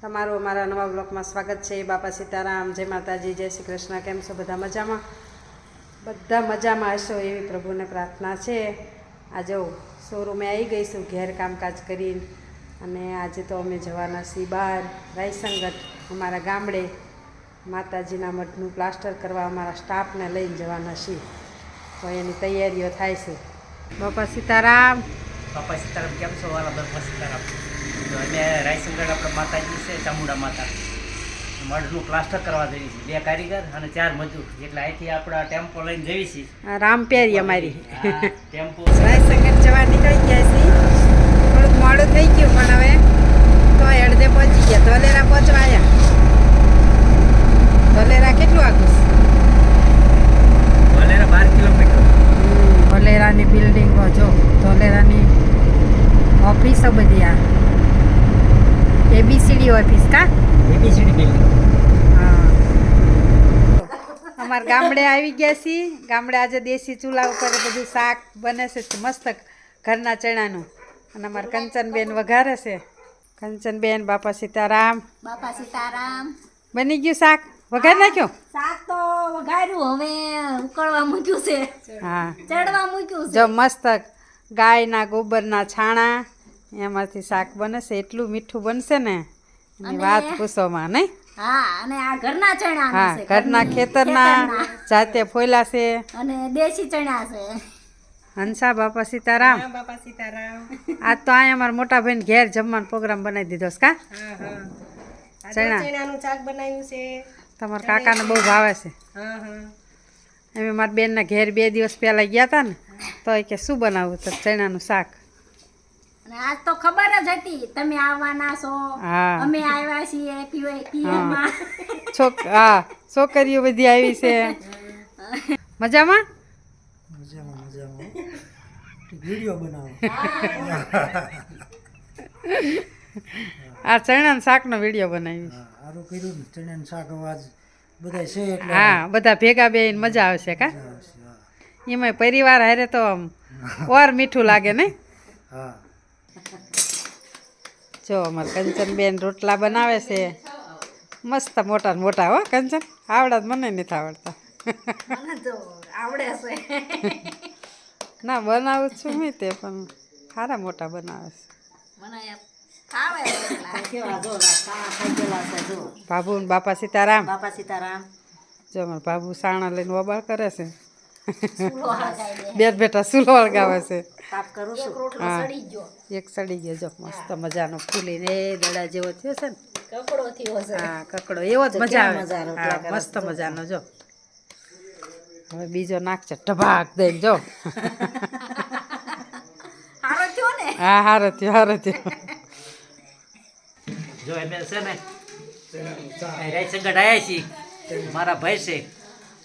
તમારું અમારા નવા બ્લોગમાં સ્વાગત છે। બાપા સીતારામ, જય માતાજી, જય શ્રી કૃષ્ણ। કેમ છો બધા? મજામાં? બધા મજામાં હશો એવી પ્રભુને પ્રાર્થના છે। આજે શોરૂમે આવી ગઈશું ઘેર કામકાજ કરીને, અને આજે તો અમે જવાના છીએ બહાર રાયસંગત અમારા ગામડે માતાજીના મઠનું પ્લાસ્ટર કરવા અમારા સ્ટાફને લઈને જવાના છીએ, તો એની તૈયારીઓ થાય છે। બાપા સીતારામ। બાપા સીતારામ, કેમ છો વાલા? બાપા સીતારામ। તો અમે રાયસંગઢ આપણે માતાજી છે ચામુંડા માતા મઢનું પ્લાસ્ટર કરવા જઈએ છીએ, 2 કારીગર અને 4 મજૂર, એટલે અહીંથી આપણા ટેમ્પો લઈને જઈએ છીએ। રામપેરી અમારી ટેમ્પો રાયસંગઢ જવા નીકળી ગયા છીએ। થોડુંક મોડું થઈ ગયું, પણ હવે તો અડધે પહોંચી ગયા। ધોલેરા પહોંચવા આવ્યા। ધોલેરા કેટલું આગળ? ધોલેરા 12 કિલોમીટર। ધોલેરાની બિલ્ડિંગો જો, ધોલેરાની ઓફિસો બધી, આ એબીસીડી ઓફિસ કા એબીસીડી બિલ્ડિંગ। હા, અમારા ગામડે આવી ગયા છીએ। ગામડે આજે દેશી ચૂલા ઉપર બધું શાક બને છે મસ્ત ઘરના ચણાનું, અને અમારા કંચનબેન વઘારે છે। કંચનબેન, બાપા સીતારામ। બાપા સીતારામ। બની ગયું શાક? વઘાર નાખ્યો? શાક તો વઘાર્યું, હવે ઉકળવા મૂક્યું છે। હા, ચડવા મૂક્યું છે। જો મસ્ત ગાયના ગોબરના છાણા એમાંથી શાક બને છે। એટલું મીઠું બનશે ને એની વાત પૂછોમાં નહીં। હા, અને આ ઘરના ચણા હા, ઘરના ખેતરના જાતે ફોયલા છે, અને દેશી ચણા છે। હંસા, બાપા સીતારામ। બાપા સીતારામ। આજ તો અહીંયા અમારા મોટા ભાઈને ઘેર જમવાનો પ્રોગ્રામ બનાવી દીધો છે કા? ચણા ચણાનું શાક બનાવ્યું છે। તમારા કાકાને બહુ ભાવે છે। હા હા અમે મારા બેનના ઘેર 2 દિવસ પહેલાં ગયા હતા ને, તો એ કે શું બનાવવું? તો ચણાનું શાક। અને આજ તો ખબર જ હતી તમે આવવાના છો। હા, અમે આવ્યા છીએ પિયરમાં। હા, છોકરીઓ બધી આવી છે। મજામાં? વિડીયો બનાવો। આ ચણાના શાકનો વિડીયો બનાવી। સારું કર્યું ને, ચણાનું શાક અવાજ બધા છે એટલે હા, બધા ભેગા બેહીને મજા આવશે કા? એમાંય પરિવાર હારે તો આમ ઓર મીઠું લાગે ને। હા, જો અમારે કંચનબેન રોટલા બનાવે છે મસ્ત મોટા ને મોટા। હો કંચન, આવડત મને નથી આવડતા। મને તો આવડે છે। ના, બનાવું છું મેં તે, પણ સારા મોટા બનાવે છે। મને ફાવે કેવા જો સાણા ખાઈ ગયેલા છે જો। બાબુ ને બાપા સીતારામ। બાપા સીતારામ। જો અમારે બાબુ સાણા લઈને વબાળ કરે છે। ચૂલો હળગાઈ દે। બેઠ બેઠા સૂલો હળગાવે છે। તાપ કરું એક છું। રોટલો હા, સડી ગયો, એક સડી ગયો જો મસ્ત મજાનો ફૂલીને દડા જેવો થયો છે ને। કકડો થયો છે। હા, કકડો એવો જ તો મજા કેવા આવે। મજા રોટલા હા, કરે મસ્ત છે જો। મજાનો જો। હવે બીજો નાખશે ઢબાક દઈને જો। હારો થયો ને? હા, હારો થયો, હારો થયો। જો અમે છે ને રાયસંગઢ આવ્યા છીએ, મારા ભાઈ છે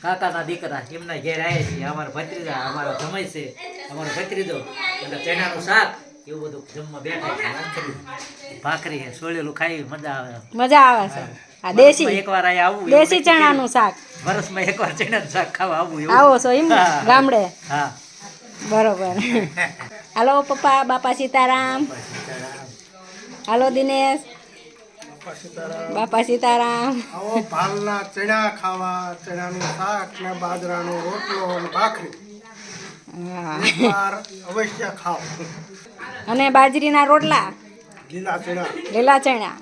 કાકાના દીકરા, એમના ઘેર આવ્યા છીએ। અમારા ભત્રીજા, અમારા જમાઈ છે, અમારો ભત્રીજો, અને ચણાનું શાક એવું બધું જમવા બેઠા છે। ભાખરી છે, સોળેલું ખાઈ મજા આવે। મજા આવે છે। આ દેશી એકવાર અહીંયા આવું, દેશી ચણાનું શાક વર્ષમાં એકવાર ચણાનું શાક ખાવા આવું એવું। આવો છો એમ હા, ગામડે? હા। બરોબર। હાલો પપ્પા, બાપા સીતારામ। હાલો દિનેશ, બાપા સીતારામ। આવો ભાલના ચણા ખાવા, ચણાનું શાક ને બાજરાનો રોટલો ને ભાખરી હા, એકવાર અવશ્ય ખાઓ। અને બાજરીના રોટલા, લીલા ચણા લીલા ચણા,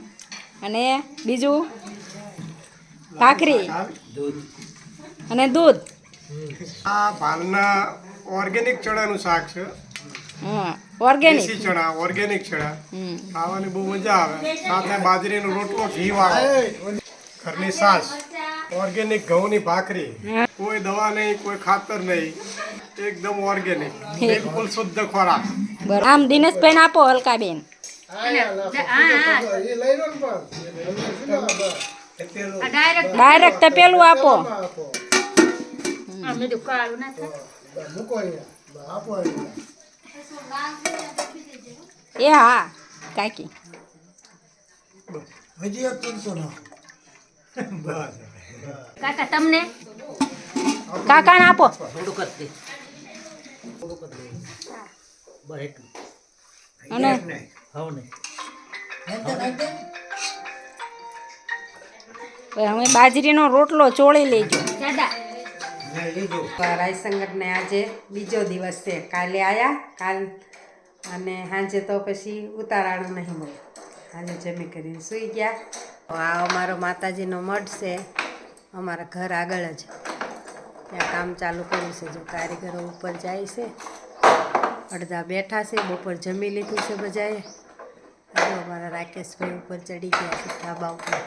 અને બીજું ભાખરી અને દૂધ। આ ભાલના ઓર્ગેનિક ચણાનું શાક છે। હા, ઓર્ગેનિક। દેશી ચણા, ઓર્ગેનિક ચણા ખાવાની બહુ મજા આવે। સાથે બાજરીનો રોટલો, ઘી વાળો, ઘરની છાશ, ઓર્ગેનિક ઘઉંની ભાખરી, કોઈ દવા નહીં, કોઈ ખાતર નહીં, એકદમ ઓર્ગેનિક, બિલકુલ શુદ્ધ ખોરાક। બરાબર। આમ દિનેશભાઈને આપો, હલકાબેન। ડાયરેક્ટ તપેલું આપો। એ હા કાકી, હજી એક ચમચો ના બસ। કાકા તમને કાકાને આપો। થોડુંક જ દે, થોડુંક જ દે, બસ એટલું। અને હવે નહીં હવે બાજરીનો રોટલો ચોળી લેજો દાદા. રાયસંગતને આજે બીજો દિવસ છે. કાલે આવ્યા કાલ અને સાંજે તો પછી ઉતારાણું નહીં મળ્યું. અને જમી કરીને સૂઈ ગયા. આ અમારો માતાજીનો મઠ છે, અમારા ઘર આગળ જ. ત્યાં કામ ચાલુ કર્યું છે. જો કારીગરો ઉપર જાય છે, અડધા બેઠા છે, બપોર જમી લીધું છે બધાએ. જો અમારા રાકેશભાઈ ઉપર ચડી ગયા છે ધાબા ઉપર.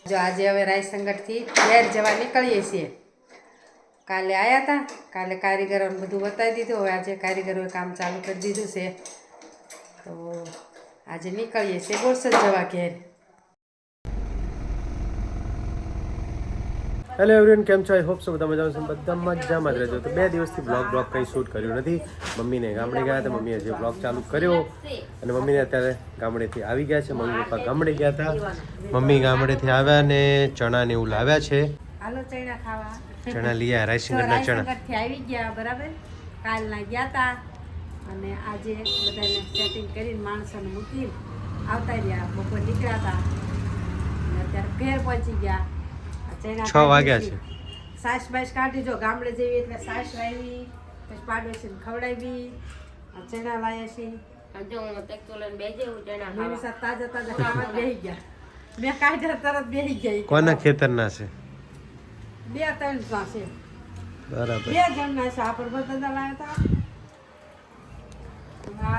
જો આજે હવે રાયસંગતથી ઘેર જવા નીકળીએ છીએ. કાલે આવ્યા હતા, કાલે કારીગરોને બધું બતાવી દીધું. હવે આજે કારીગરોએ કામ ચાલુ કરી દીધું છે, તો આજે નીકળીએ છીએ બોરસદ જવા ઘેર. હેલો એવરીવન, કેમ છો? આઈ હોપ સો બધા મજામાં છો. બધા મજામાં જ રહેજો. તો 2 દિવસથી બ્લોગ કંઈ શૂટ કર્યું નથી. મમ્મીને ગામડે ગયા હતા, મમ્મીએ જે બ્લોગ ચાલુ કર્યો અને મમ્મીને અત્યારે ગામડેથી આવી ગયા છે. મમ્મી પપ્પા ગામડે ગયા હતા, મમ્મી ગામડેથી આવ્યા ને ચણા ને એવું લાવ્યા છે. હાલો ચણા ખાવા. ચણા લઈ આવ્યા, રાયસંગતના ચણા. રાયસંગતથી આવી ગયા બરાબર. કાલના ગયા હતા અને આજે બધાને સેટિંગ કરીને માણસોને મૂકી આવતા રહ્યા. બપોર નીકળ્યા હતા અને અત્યારે ઘેર પહોંચી ગયા. 6 વાગ્યા છે. સાસ બાસ કાઢી, જો ગામડે જેવી એટલે સાસ વાવી, પછી પાડોશીને ખવડાવી. ચણા લાયા છે. મારી સાથે તાજા તાજા ખાવા બેસી ગયા. મેં કાઢ્યા તરત બેસી ગયા. કોના ખેતરના છે? 2-3 ના છે, બરાબર. 2 જણના છે. આ પર બધા લાવ્યા હતા.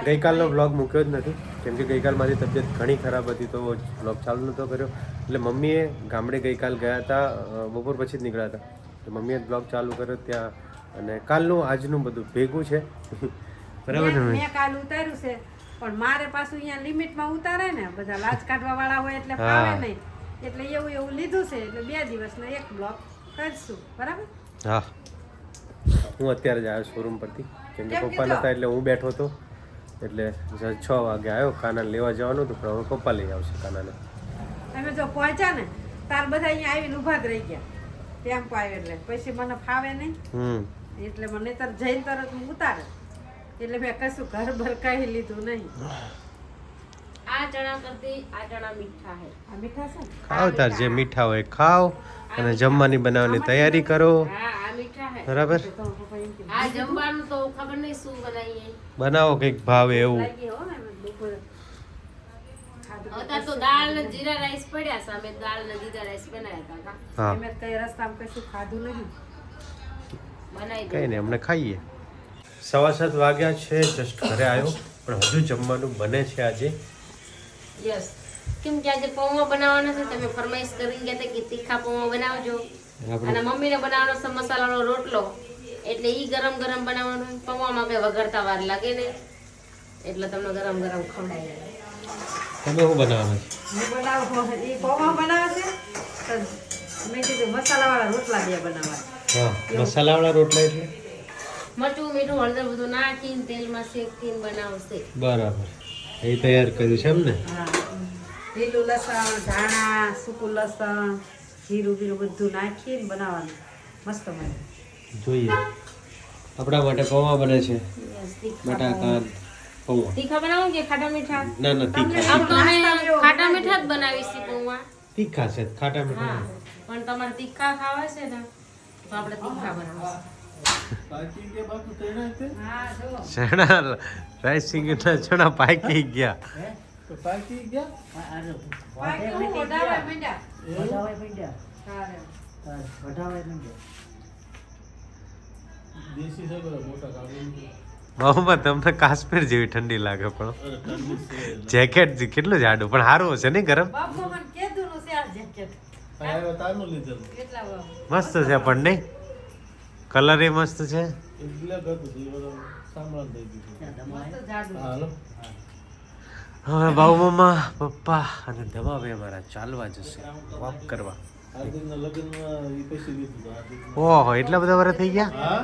ગઈકાલનો બ્લોગ મૂક્યો જ નથી, કેમ કે ગઈકાલ મારી તબિયત ઘણી ખરાબ હતી, તો બ્લોગ ચાલુ નહોતો કર્યો. એટલે મમ્મીએ ગામડે ગઈકાલ ગયા હતા, બપોર પછી જ નીકળ્યા હતા, તો મમ્મીએ બ્લોગ ચાલુ કર્યો ત્યાં. અને કાલનું આજનું બધું ભેગું છે. બરાબર ને? મેં કાલ ઉતાર્યું છે, પણ મારે પાછું અહીંયા લિમિટમાં ઉતારે ને, બધા લાજ કાઢવા વાળા હોય એટલે ફાવે નહીં. એટલે એવું લીધું છે. એટલે 2 દિવસનો એક બ્લોગ કરશું, બરાબર? હા, હું અત્યારે જ આવ્યો શોરૂમ પરથી, કેમ કે પપ્પા નહોતા એટલે હું બેઠો હતો. એટલે 6 વાગે આવ્યો. કાનાને લેવા જવાનું હતું, પણ હવે પપ્પા લઈ આવશે કાનાને. તમે જો પહોંચ્યા ને તાર બધા અહીંયા આવીને ઊભા જ રહી ગયા. ટેમ્પો આવ્યો એટલે પછી મને ફાવે નહીં, એટલે મને જઈને તરત હું ઉતારે. એટલે મેં કશું ઘર ભર કહી લીધું નહીં. આ ચણા કરતી આ ચણા મીઠા હે. આ મીઠા છે ને? ખાવ તાર જે મીઠા હોય ખાવ, અને જમવાની બનાવવાની તૈયારી કરો. હા આ મીઠા હે. બરાબર, તો પપ્પા એમ કીધું. આ જમવાનું તો ખબર નહીં શું બનાવીએ. બનાવો કંઈક ભાવે એવું. લાગી હો ને બપોરે ખાધું. અત્યારે તો દાળ ને જીરા રાઈસ પડ્યા છે. અમે દાળ ને જીરા રાઈસ બનાવ્યા હતા. હા, એમ જ કઈ રસ્તામાં કશું ખાધું નહીં. બનાવી કંઈ નહીં, અમને ખાઈએ. 7:15 વાગ્યા છે, જસ્ટ ઘરે આવ્યો, પણ હજુ જમવાનું બને છે આજે. યસ, કેમ કે આજે પૌવા બનાવવાના છે. તમે ફરમાઈશ કરી ગયા હતા કે તીખા પૌવા બનાવજો, અને મમ્મીને બનાવવાનો છે મસાલાનો રોટલો, એટલે ઈ ગરમ ગરમ બનાવવાનું. પૌવામાં કઈ વઘારતા વાર લાગે ને, એટલે તમને ગરમ ગરમ ખવડાવી. તમે શું બનાવવાના છે? હું બનાવું, એ પૌવા બનાવે છે, તો મેં કીધું મસાલાવાળા રોટલા 2 બનાવવા. હા, મસાલાવાળા રોટલા એટલે મરચું મીઠું હળદર બધું નાખીને તેલમાં શેકીને બનાવશે. બરાબર, એ તૈયાર કર્યું છે એમ ને? હા, લીલું લસણ, ધાણા, સૂકું લસણ, જીરું બીરું બધું નાખીને બનાવવાનું. મસ્ત બને. જોઈએ. આપણા માટે પૌવા બને છે, Yes, તીખા બટાકા પૌવા. તીખા બનાવો કે ખાટા મીઠા? ના ના, તીખા. આમ તો અમે ખાટા મીઠા જ બનાવીશ પૌવા. તીખા છે, ખાટા હા, મીઠા. પણ તમારે તીખા ખાવા છે ને તો આપણે તીખા બનાવશું. હા, જો. ચણા રાઈસિંગના ચણા પાકી ગયા. પાકી હું ઓઢાવા માંડ્યા. હા, રે. બહુમાં તમને કાશ્મીર જેવી ઠંડી લાગે, પણ જેકેટ કેટલું જાડું પણ સારું હશે ને, ગરમ બાપુ મને કીધું નું છે આ જેકેટ. કેટલા મસ્ત છે, પણ નહીં કલર એ મસ્ત છે. મસ્ત જાડું. હવે બાબુ મમ્મા પપ્પા અને ધમાભાઈ અમારા ચાલવા જશે, વોક કરવા. ઓહો, એટલા બધા વર્ષ થઈ ગયા?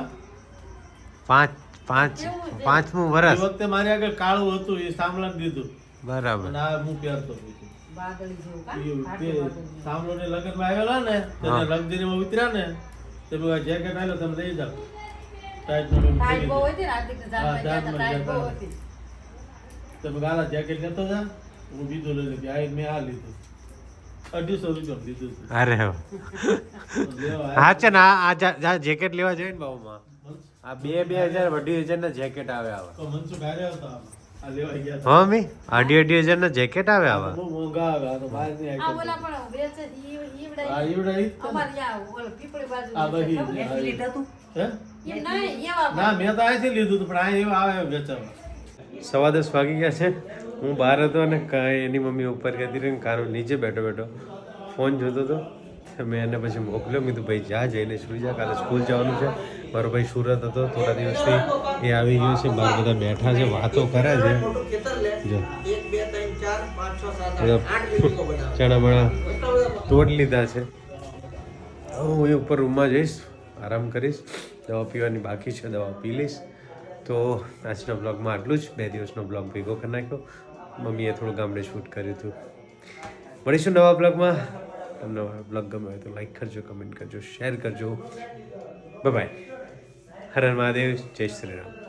5મું વર્ષ. વખતે મારી આગળ કાળું હતું, એ સાંભળા દીધું. બરાબર. અને આ હું પહેરતો પછી. વાદળી જેવું કા? એ આટલું તે વાદળી. સાંભળોને લગ્નમાં આવેલા ને, તેને લક્ઝરીમાં ઉતર્યા ને, તે મેં જેકેટ આવેલો તમે લઈ જાઓ. ટાઈટ નો એમ ટાઈટ કરી બહુ દીધું. હતી ને, હાર્દિકને હા, જાનમાં ગયા હતા, જાનમાં ટાઈટ બહુ ગયા હતી. તમે ગાલા જેકેટ લેતો જા, હું બીજો લઈ લે કે આ મેં આ લીધું 250 રૂપિયા લીધું હતું. અરે લેવા હા છે ને આ જેકેટ લેવા જાય ને બાબુમાં આ 2,000 2,000 ના જેકેટ આવે આવા તો મનસુખ હારે આવતા આ લેવા ગયા હતા. હા મી 2,500 ના જેકેટ આવે આવા બહુ મોંઘા આવે આ તો બહાર ની આ આઈટમ ઓલા પણ વેચે છે, આ ઈવડા ઈ જ છે ને. અમારે ત્યાં ઓલા પીપળી બાજુ આ બહી ખબર? હે એમ નહીં, એવા ના મેં તો અહીંથી લીધું હતું પણ આ એવા આવે વેચાવા 10:15 વાગી ગયા છે. હું બહાર હતો અને એની મમ્મી ઉપર કહેતી રહી કાનો નીચે બેઠો બેઠો ફોન જોતો હતો. મેં એને પછી મોકલ્યો. મેં કીધું ભાઈ જા જઈને સુઈ જા, કાલે સ્કૂલ જવાનું છે. મારો ભાઈ સુરત હતો થોડા દિવસથી, એ આવી ગયો છે. બહાર બધા બેઠા છે, વાતો કરે છે. જો ચણા બણા તોડ લીધા છે. હું એ ઉપર રૂમમાં જઈશ, આરામ કરીશ. દવા પીવાની બાકી છે, દવા પી લઈશ. તો આજના બ્લોગમાં આટલું જ. 2 દિવસનો બ્લોગ ભેગો કરી નાખ્યો. મમ્મીએ થોડું ગામડે શૂટ કર્યું હતું. મળીશું નવા બ્લોગમાં. તમને બ્લોગ ગમે હોય તો લાઈક કરજો, કમેન્ટ કરજો, શેર કરજો. Bye bye. હર હર મહાદેવ. જય શ્રી રામ.